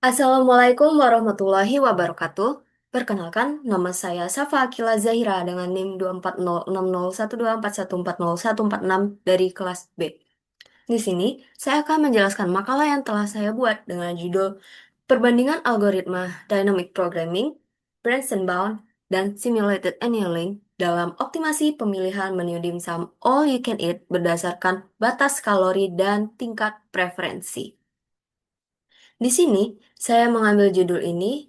Assalamualaikum warahmatullahi wabarakatuh. Perkenalkan, nama saya Safa Akila Zahira dengan NIM 240601241401446 dari kelas B. Di sini, saya akan menjelaskan makalah yang telah saya buat dengan judul Perbandingan Algoritma Dynamic Programming, Branch and Bound, dan Simulated Annealing dalam optimasi pemilihan menu dimsum All You Can Eat berdasarkan batas kalori dan tingkat preferensi. Di sini, saya mengambil judul ini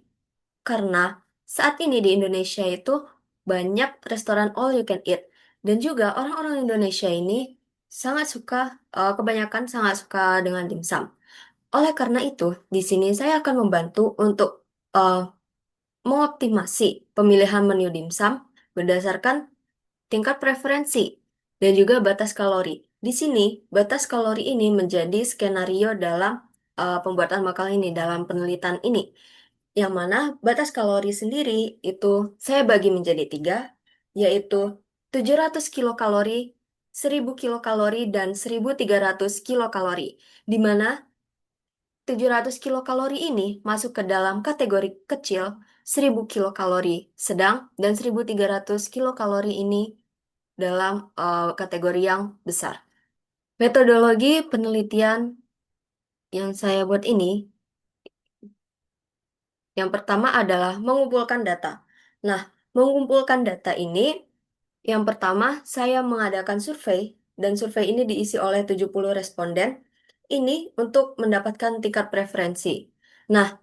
karena saat ini di Indonesia itu banyak restoran all you can eat. Dan juga orang-orang Indonesia ini kebanyakan sangat suka dengan dimsum. Oleh karena itu, di sini saya akan membantu untuk eh, mengoptimasi pemilihan menu dimsum berdasarkan tingkat preferensi dan juga batas kalori. Di sini, batas kalori ini menjadi skenario dalam pembuatan makalah ini, dalam penelitian ini. Yang mana batas kalori sendiri itu saya bagi menjadi tiga, yaitu 700 kilokalori, 1000 kilokalori, dan 1300 kilokalori. Di mana 700 kilokalori ini masuk ke dalam kategori kecil, 1000 kilokalori sedang, dan 1300 kilokalori ini dalam kategori yang besar. Metodologi penelitian yang saya buat ini, yang pertama adalah mengumpulkan data. Nah, mengumpulkan data ini, yang pertama saya mengadakan survei, dan survei ini diisi oleh 70 responden, ini untuk mendapatkan tingkat preferensi. Nah,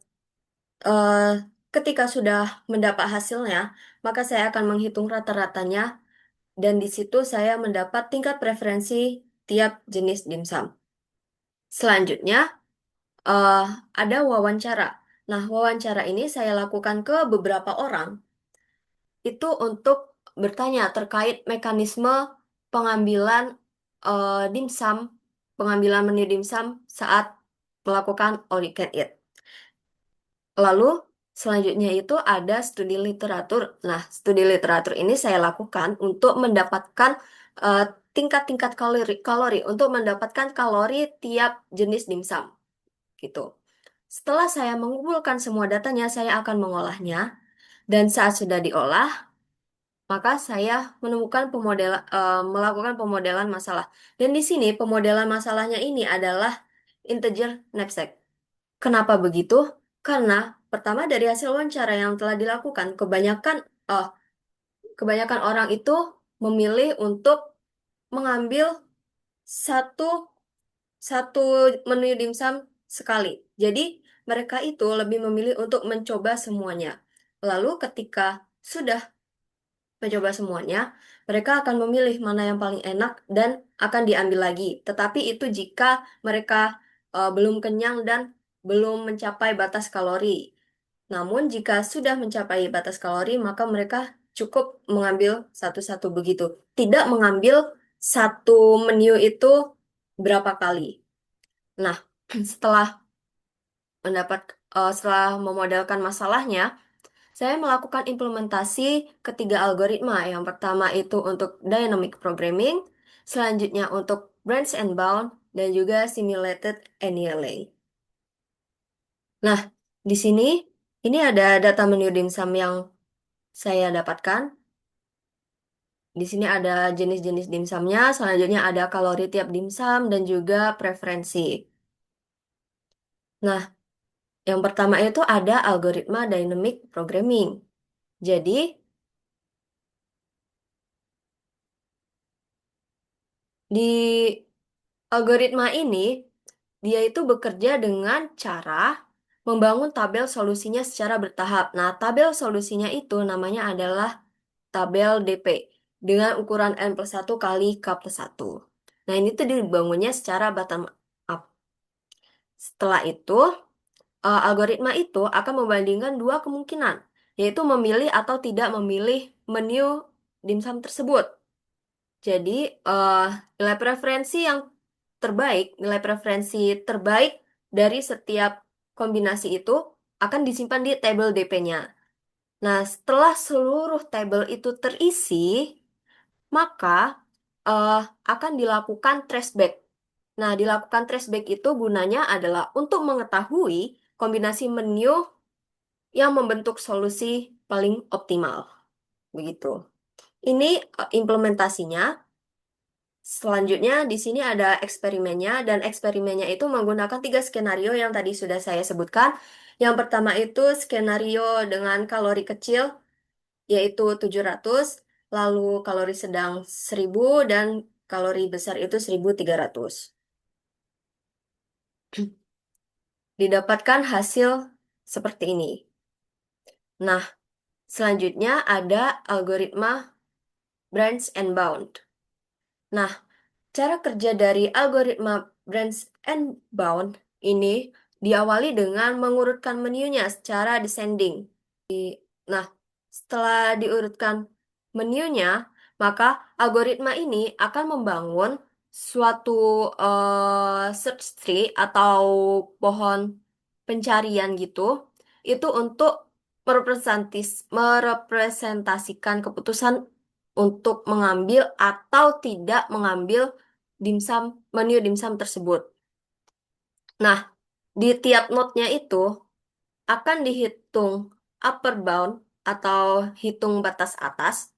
eh, ketika sudah mendapat hasilnya, maka saya akan menghitung rata-ratanya, dan di situ saya mendapat tingkat preferensi tiap jenis dimsum. Selanjutnya, eh, ada wawancara. Nah, wawancara ini saya lakukan ke beberapa orang, itu untuk bertanya terkait mekanisme pengambilan dimsum, pengambilan menu dimsum saat melakukan all you can eat. Lalu, selanjutnya itu ada studi literatur. Nah, studi literatur ini saya lakukan untuk mendapatkan eh, tingkat-tingkat kalori untuk mendapatkan kalori tiap jenis dimsum gitu. Setelah saya mengumpulkan semua datanya, saya akan mengolahnya, dan saat sudah diolah, maka saya melakukan pemodelan masalah. Dan di sini pemodelan masalahnya ini adalah integer knapsack. Kenapa begitu? Karena pertama dari hasil wawancara yang telah dilakukan, eh, kebanyakan orang itu memilih untuk mengambil satu satu menu dimsum sekali. Jadi mereka itu lebih memilih untuk mencoba semuanya. Lalu ketika sudah mencoba semuanya, mereka akan memilih mana yang paling enak dan akan diambil lagi. Tetapi itu jika mereka belum kenyang dan belum mencapai batas kalori. Namun jika sudah mencapai batas kalori, maka mereka cukup mengambil satu-satu begitu. Tidak mengambil satu menu itu berapa kali. Nah, setelah setelah memodelkan masalahnya, saya melakukan implementasi ketiga algoritma. Yang pertama itu untuk dynamic programming, selanjutnya untuk branch and bound, dan juga simulated annealing. Nah, di sini ini ada data menu dimsum yang saya dapatkan. Di sini ada jenis-jenis dimsumnya, selanjutnya ada kalori tiap dimsum dan juga preferensi. Nah, yang pertama itu ada algoritma dynamic programming. Jadi, di algoritma ini, dia itu bekerja dengan cara membangun tabel solusinya secara bertahap. Nah, tabel solusinya itu namanya adalah tabel DP dengan ukuran N+1 kali K+1. Nah, ini tuh dibangunnya secara bottom up. Setelah itu, algoritma itu akan membandingkan dua kemungkinan, yaitu memilih atau tidak memilih menu dimsum tersebut. Jadi, eh, nilai preferensi terbaik dari setiap kombinasi itu akan disimpan di tabel DP-nya. Nah, setelah seluruh tabel itu terisi, maka eh, akan dilakukan traceback. Nah, dilakukan traceback itu gunanya adalah untuk mengetahui kombinasi menu yang membentuk solusi paling optimal. Begitu. Ini implementasinya. Selanjutnya di sini ada eksperimennya dan eksperimennya itu menggunakan tiga skenario yang tadi sudah saya sebutkan. Yang pertama itu skenario dengan kalori kecil yaitu 700, lalu kalori sedang 1000 dan kalori besar itu 1300. Didapatkan hasil seperti ini. Nah, selanjutnya ada algoritma branch and bound. Nah, cara kerja dari algoritma branch and bound ini diawali dengan mengurutkan menunya secara descending. Nah, setelah diurutkan menunya, maka algoritma ini akan membangun suatu search tree atau pohon pencarian gitu, itu untuk merepresentasikan keputusan untuk mengambil atau tidak mengambil dimsum menu dimsum tersebut. Nah, di tiap node-nya itu akan dihitung upper bound atau hitung batas atas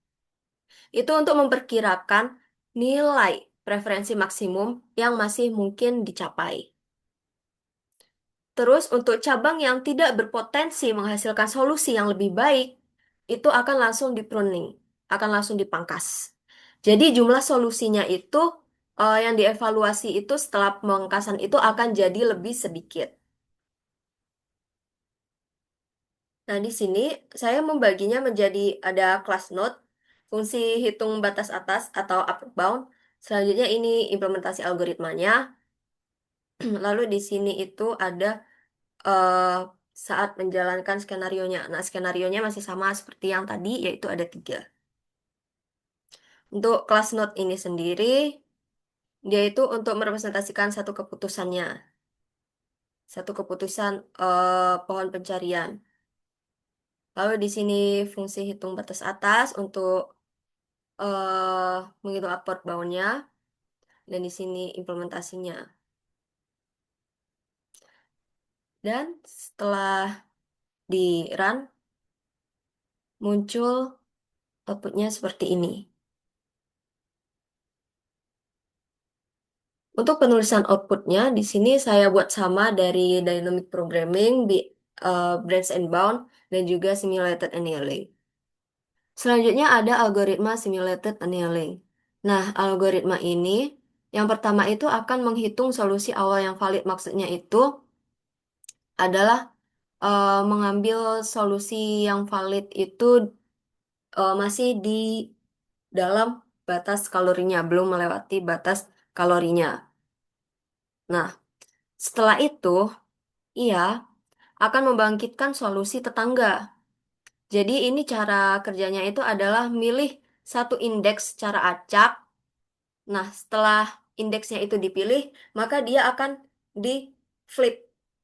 itu untuk memperkirakan nilai preferensi maksimum yang masih mungkin dicapai. Terus untuk cabang yang tidak berpotensi menghasilkan solusi yang lebih baik, itu akan langsung di pruning, akan langsung dipangkas. Jadi jumlah solusinya itu yang dievaluasi itu setelah pemangkasan itu akan jadi lebih sedikit. Nah, di sini saya membaginya menjadi ada class node, fungsi hitung batas atas atau upper bound. Selanjutnya ini implementasi algoritmanya. Lalu di sini itu ada eh, saat menjalankan skenarionya. Nah, skenarionya masih sama seperti yang tadi, yaitu ada tiga. Untuk class node ini sendiri, dia itu untuk merepresentasikan satu keputusannya, satu keputusan pohon pencarian. Lalu di sini fungsi hitung batas atas untuk menghitung upward bound-nya dan di sini implementasinya. Dan setelah di run muncul outputnya seperti ini. Untuk penulisan outputnya di sini saya buat sama dari dynamic programming, branch and bound, dan juga simulated annealing. Selanjutnya ada algoritma simulated annealing. Nah, algoritma ini yang pertama itu akan menghitung solusi awal yang valid. Maksudnya itu adalah mengambil solusi yang valid itu masih di dalam batas kalorinya, belum melewati batas kalorinya. Nah, setelah itu, ia akan membangkitkan solusi tetangga. Jadi ini cara kerjanya itu adalah milih satu indeks secara acak. Nah, setelah indeksnya itu dipilih, maka dia akan di flip,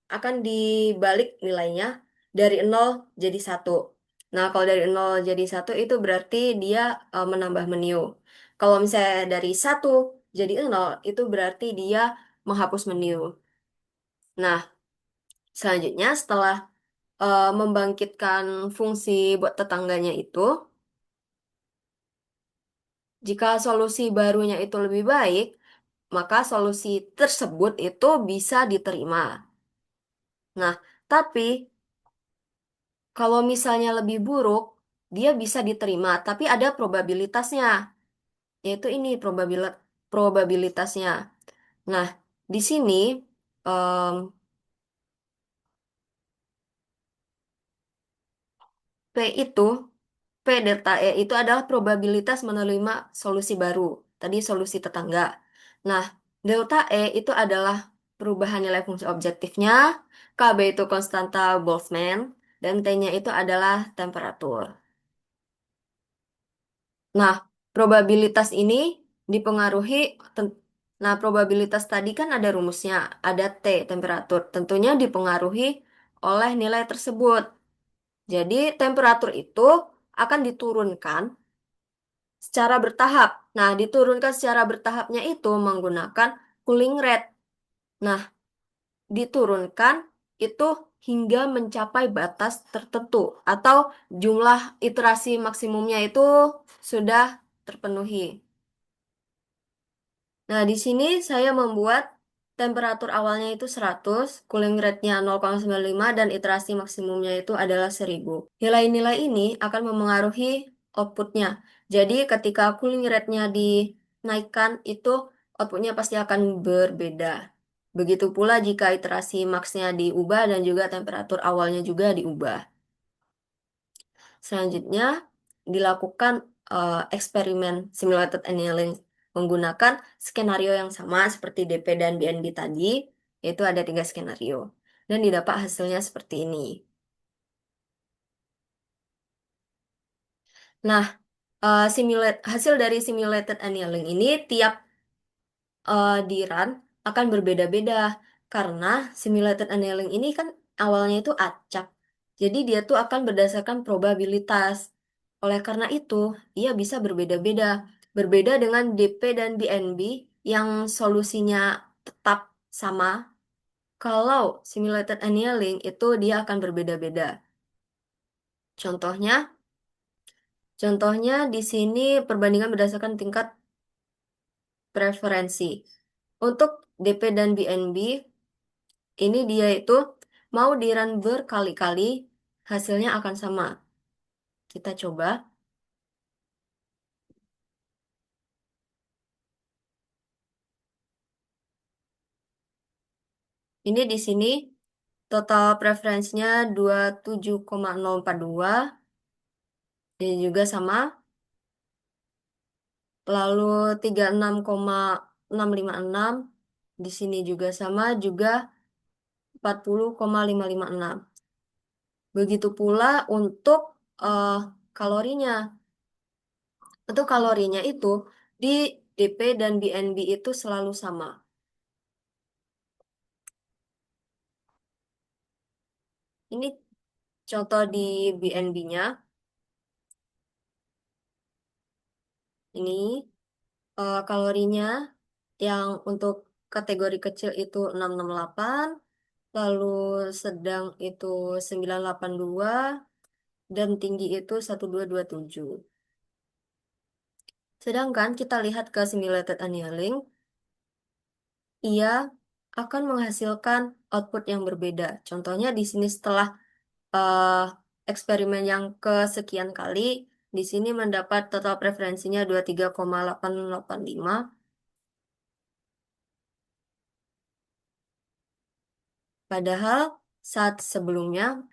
akan dibalik nilainya dari 0 jadi 1. Nah, kalau dari 0 jadi 1 itu berarti dia menambah menu. Kalau misalnya dari 1 jadi 0 itu berarti dia menghapus menu. Nah, selanjutnya setelah membangkitkan fungsi buat tetangganya itu, jika solusi barunya itu lebih baik, maka solusi tersebut itu bisa diterima. Nah, tapi kalau misalnya lebih buruk, dia bisa diterima, tapi ada probabilitasnya, yaitu ini probabilitasnya. Nah, di sini em, P itu P delta E itu adalah probabilitas menerima solusi baru. Tadi solusi tetangga. Nah, delta E itu adalah perubahan nilai fungsi objektifnya, KB itu konstanta Boltzmann, dan T-nya itu adalah temperatur. Nah, probabilitas ini dipengaruhi, ten- nah probabilitas tadi kan ada rumusnya, ada T, temperatur. Tentunya dipengaruhi oleh nilai tersebut. Jadi, temperatur itu akan diturunkan secara bertahap. Nah, diturunkan secara bertahapnya itu menggunakan cooling rate. Nah, diturunkan itu hingga mencapai batas tertentu atau jumlah iterasi maksimumnya itu sudah terpenuhi. Nah, di sini saya membuat temperatur awalnya itu 100, cooling rate-nya 0,95, dan iterasi maksimumnya itu adalah 1000. Nilai-nilai ini akan memengaruhi outputnya. Jadi, ketika cooling rate-nya dinaikkan, itu outputnya pasti akan berbeda. Begitu pula jika iterasi max-nya diubah dan juga temperatur awalnya juga diubah. Selanjutnya, dilakukan eksperimen simulated annealing menggunakan skenario yang sama seperti DP dan BNB tadi, yaitu ada 3 skenario. Dan didapat hasilnya seperti ini. Nah, hasil dari simulated annealing ini tiap di run akan berbeda-beda karena simulated annealing ini kan awalnya itu acak. Jadi dia tuh akan berdasarkan probabilitas. Oleh karena itu, ia bisa berbeda-beda. Berbeda dengan DP dan BNB yang solusinya tetap sama. Kalau simulated annealing itu dia akan berbeda-beda. Contohnya, contohnya di sini perbandingan berdasarkan tingkat preferensi. Untuk DP dan BNB ini dia itu mau di-run berkali-kali, hasilnya akan sama. Kita coba. Ini di sini total preferensinya 27,042. Ini juga sama. Lalu 36,656. Di sini juga sama, juga 40,556. Begitu pula untuk eh, kalorinya. Untuk kalorinya itu di DP dan BNB itu selalu sama. Ini contoh di BNB-nya. Ini kalorinya yang untuk kategori kecil itu 668, lalu sedang itu 982, dan tinggi itu 1227. Sedangkan kita lihat ke simulated annealing, ia akan menghasilkan output yang berbeda. Contohnya di sini setelah eh, eksperimen yang kesekian kali, di sini mendapat total preferensinya 23,885. Padahal saat sebelumnya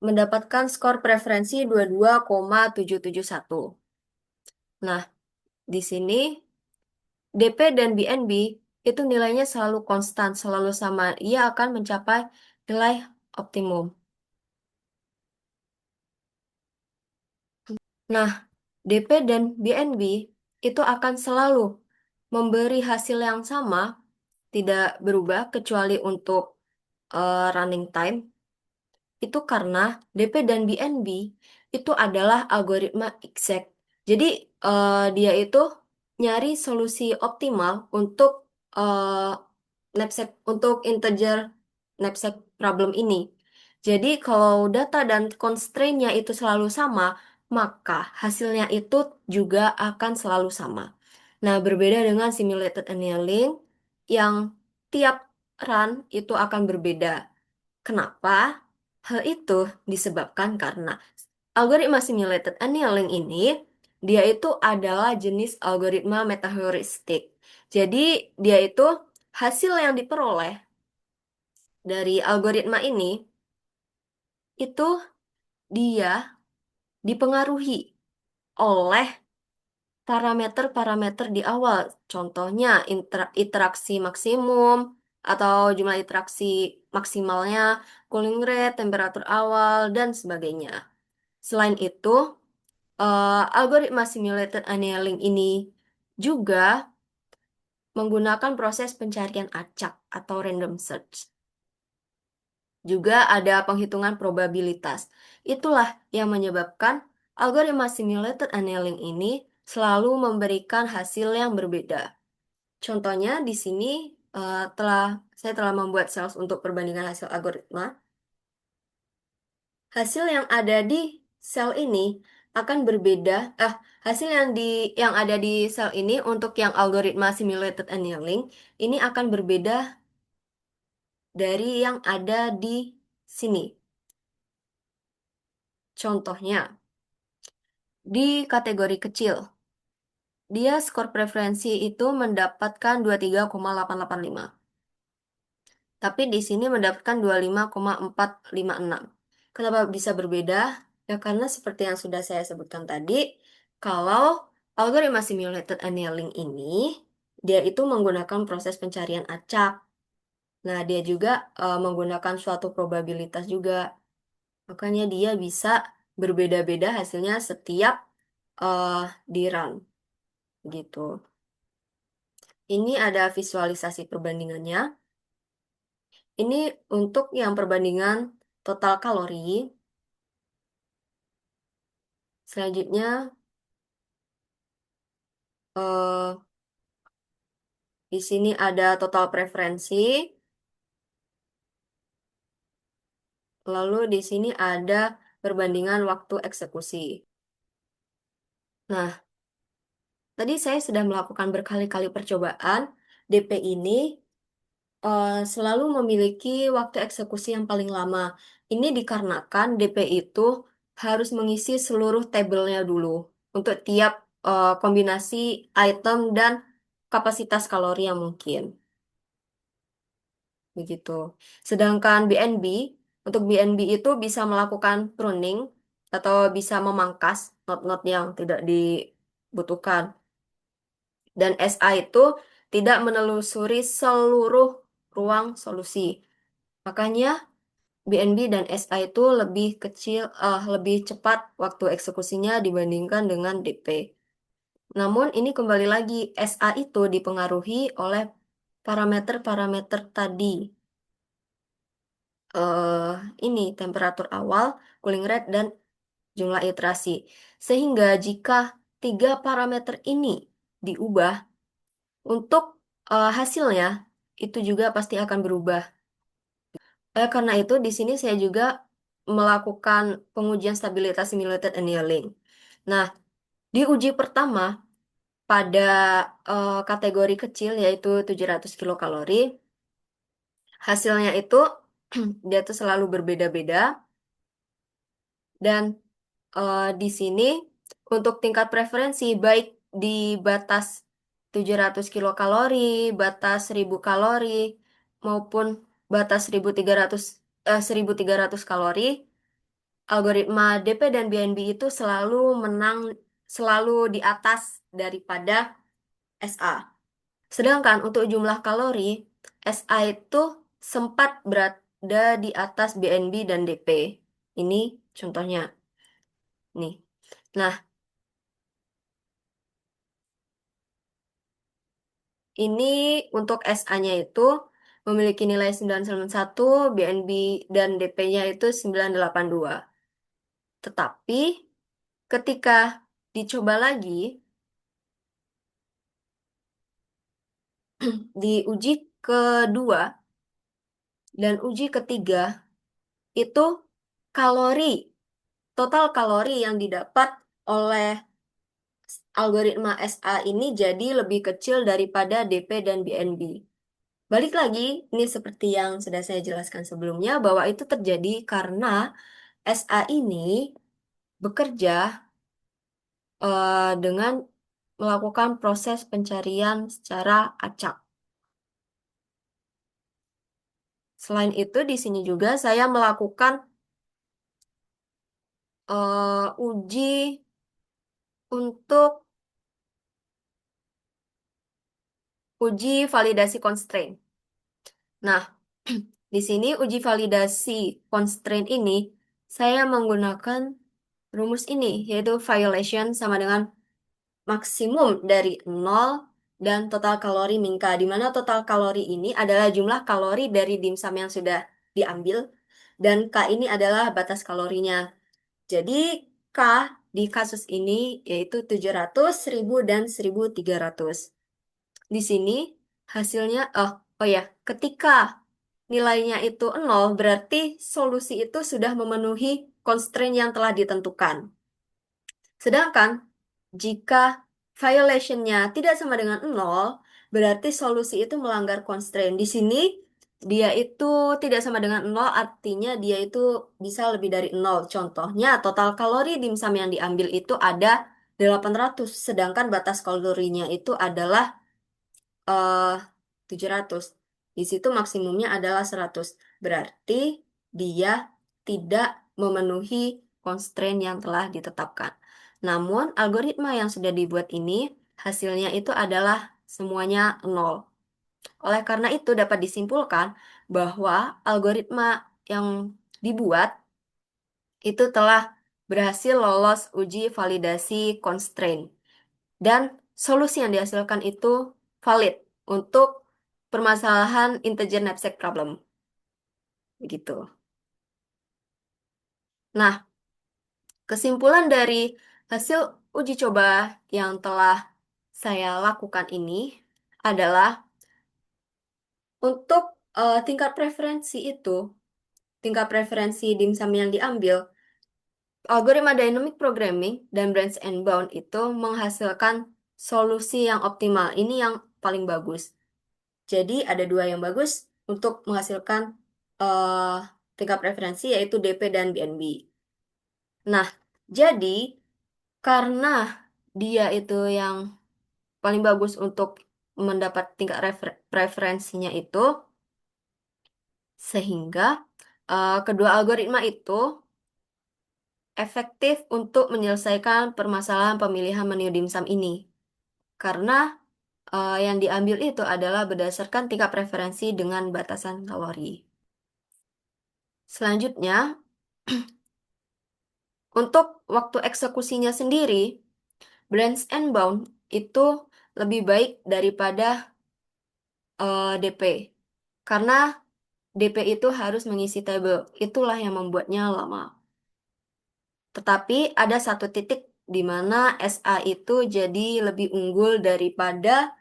mendapatkan skor preferensi 22,771. Nah, di sini DP dan BNB itu nilainya selalu konstan, selalu sama. Ia akan mencapai nilai optimum. Nah, DP dan BNB itu akan selalu memberi hasil yang sama, tidak berubah kecuali untuk running time. Itu karena DP dan BNB itu adalah algoritma exact. Jadi dia itu nyari solusi optimal untuk eh, knapsack untuk integer knapsack problem ini. Jadi kalau data dan constraint-nya itu selalu sama, maka hasilnya itu juga akan selalu sama. Nah, berbeda dengan simulated annealing yang tiap run itu akan berbeda. Kenapa? Hal itu disebabkan karena algoritma simulated annealing ini dia itu adalah jenis algoritma metaheuristik. Jadi dia itu hasil yang diperoleh dari algoritma ini itu dia dipengaruhi oleh parameter-parameter di awal. Contohnya interaksi maksimum atau jumlah interaksi maksimalnya, cooling rate, temperatur awal, dan sebagainya. Selain itu, algoritma simulated annealing ini juga menggunakan proses pencarian acak atau random search. Juga ada penghitungan probabilitas. Itulah yang menyebabkan algoritma simulated annealing ini selalu memberikan hasil yang berbeda. Contohnya di sini saya telah membuat sales untuk perbandingan hasil algoritma. hasil yang ada di sel ini akan berbeda. Hasil yang ada di sel ini untuk yang algoritma simulated annealing ini akan berbeda dari yang ada di sini. Contohnya, di kategori kecil, dia skor preferensi itu mendapatkan 23,885. Tapi di sini mendapatkan 25,456. Kenapa bisa berbeda? Ya karena seperti yang sudah saya sebutkan tadi, kalau algoritma simulated annealing ini, dia itu menggunakan proses pencarian acak. Nah, dia juga menggunakan suatu probabilitas juga. Makanya dia bisa berbeda-beda hasilnya setiap eh, di run gitu. Ini ada visualisasi perbandingannya. Ini untuk yang perbandingan total kalori. Selanjutnya, eh, di sini ada total preferensi. Lalu di sini ada perbandingan waktu eksekusi. Nah, tadi saya sudah melakukan berkali-kali percobaan. DP ini selalu memiliki waktu eksekusi yang paling lama. Ini dikarenakan DP itu harus mengisi seluruh tabelnya dulu untuk tiap kombinasi item dan kapasitas kalori yang mungkin. Begitu. Sedangkan BNB, untuk BNB itu bisa melakukan pruning atau bisa memangkas not-not yang tidak dibutuhkan. Dan SA itu tidak menelusuri seluruh ruang solusi. Makanya BNB dan SA itu lebih kecil, lebih cepat waktu eksekusinya dibandingkan dengan DP. Namun ini kembali lagi, SA itu dipengaruhi oleh parameter-parameter tadi. eh ini temperatur awal, cooling rate, dan jumlah iterasi. Sehingga jika tiga parameter ini diubah, untuk hasilnya itu juga pasti akan berubah. Karena itu di sini saya juga melakukan pengujian stabilitas simulated annealing. Nah, di uji pertama pada kategori kecil yaitu 700 kilokalori, hasilnya itu dia tuh selalu berbeda-beda dan di sini untuk tingkat preferensi baik di batas 700 kilokalori, batas 1000 kalori maupun batas 1300 kalori, algoritma DP dan BNB itu selalu menang, selalu di atas daripada SA. Sedangkan untuk jumlah kalori, SA itu sempat berada di atas BNB dan DP. Ini contohnya. Nih. Nah, ini untuk SA-nya itu memiliki nilai 991, BNB dan DP-nya itu 982. Tetapi ketika dicoba lagi, di uji kedua dan uji ketiga, itu kalori, total kalori yang didapat oleh algoritma SA ini jadi lebih kecil daripada DP dan BNB. Balik lagi, ini seperti yang sudah saya jelaskan sebelumnya, bahwa itu terjadi karena SA ini bekerja dengan melakukan proses pencarian secara acak. Selain itu, di sini juga saya melakukan uji untuk uji validasi constraint. Nah, di sini uji validasi constraint ini saya menggunakan rumus ini, yaitu violation sama dengan maksimum dari 0 dan total kalori min K, di mana total kalori ini adalah jumlah kalori dari dimsum yang sudah diambil, dan K ini adalah batas kalorinya. Jadi K di kasus ini yaitu 700, 1000, dan 1300. Di sini hasilnya, oh ya, ketika nilainya itu nol, berarti solusi itu sudah memenuhi constraint yang telah ditentukan. Sedangkan jika violationnya tidak sama dengan nol, berarti solusi itu melanggar constraint. Di sini dia itu tidak sama dengan nol, artinya dia itu bisa lebih dari nol. Contohnya, total kalori dimsum yang diambil itu ada 800, sedangkan batas kalorinya itu adalah eh 700. Di situ maksimumnya adalah 100. Berarti dia tidak memenuhi constraint yang telah ditetapkan. Namun, algoritma yang sudah dibuat ini, hasilnya itu adalah semuanya nol. Oleh karena itu, dapat disimpulkan bahwa algoritma yang dibuat itu telah berhasil lolos uji validasi constraint. Dan solusi yang dihasilkan itu valid untuk permasalahan integer knapsack problem. Begitu. Nah, kesimpulan dari hasil uji coba yang telah saya lakukan ini adalah untuk tingkat preferensi dimsum yang diambil, algoritma dynamic programming dan branch and bound itu menghasilkan solusi yang optimal. Ini yang paling bagus. Jadi ada dua yang bagus untuk menghasilkan eh, tingkat preferensi yaitu DP dan BNB. Nah, jadi karena dia itu yang paling bagus untuk mendapat tingkat preferensinya itu, sehingga kedua algoritma itu efektif untuk menyelesaikan permasalahan pemilihan menu dimsum ini. Karena yang diambil itu adalah berdasarkan tingkat preferensi dengan batasan kalori. Selanjutnya, untuk waktu eksekusinya sendiri, branch and bound itu lebih baik daripada DP. Karena DP itu harus mengisi tabel. Itulah yang membuatnya lama. Tetapi ada satu titik di mana SA itu jadi lebih unggul daripada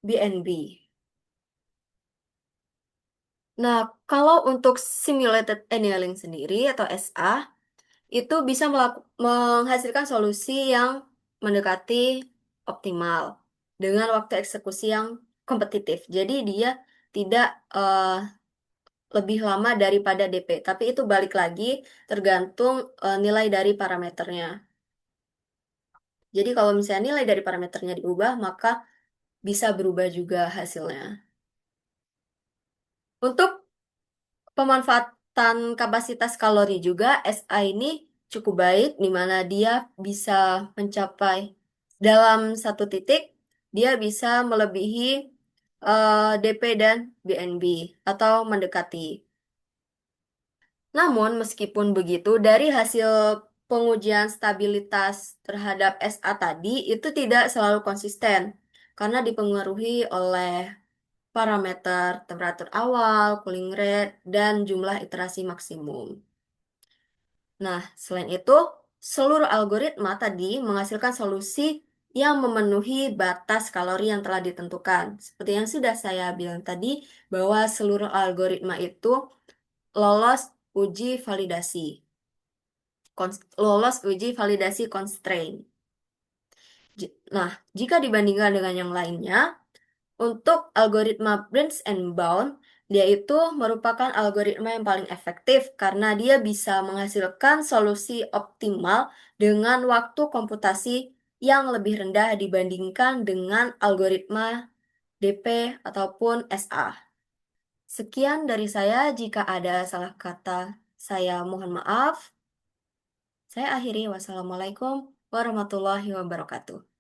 BNB. Nah, kalau untuk simulated annealing sendiri atau SA, itu bisa menghasilkan solusi yang mendekati optimal dengan waktu eksekusi yang kompetitif. Jadi dia tidak lebih lama daripada DP, tapi itu balik lagi tergantung nilai dari parameternya. Jadi kalau misalnya nilai dari parameternya diubah, maka bisa berubah juga hasilnya. Untuk pemanfaatan kapasitas kalori juga, SA ini cukup baik, di mana dia bisa mencapai dalam satu titik, dia bisa melebihi DP dan BNB atau mendekati. Namun, meskipun begitu, dari hasil pengujian stabilitas terhadap SA tadi itu tidak selalu konsisten karena dipengaruhi oleh parameter temperatur awal, cooling rate, dan jumlah iterasi maksimum. Nah, selain itu, seluruh algoritma tadi menghasilkan solusi yang memenuhi batas kalori yang telah ditentukan. Seperti yang sudah saya bilang tadi, bahwa seluruh algoritma itu lolos uji validasi. Lolos uji validasi constraint. Nah, jika dibandingkan dengan yang lainnya, untuk algoritma branch and bound, dia itu merupakan algoritma yang paling efektif karena dia bisa menghasilkan solusi optimal dengan waktu komputasi yang lebih rendah dibandingkan dengan algoritma DP ataupun SA. Sekian dari saya, jika ada salah kata, saya mohon maaf. Saya akhiri, wassalamualaikum warahmatullahi wabarakatuh.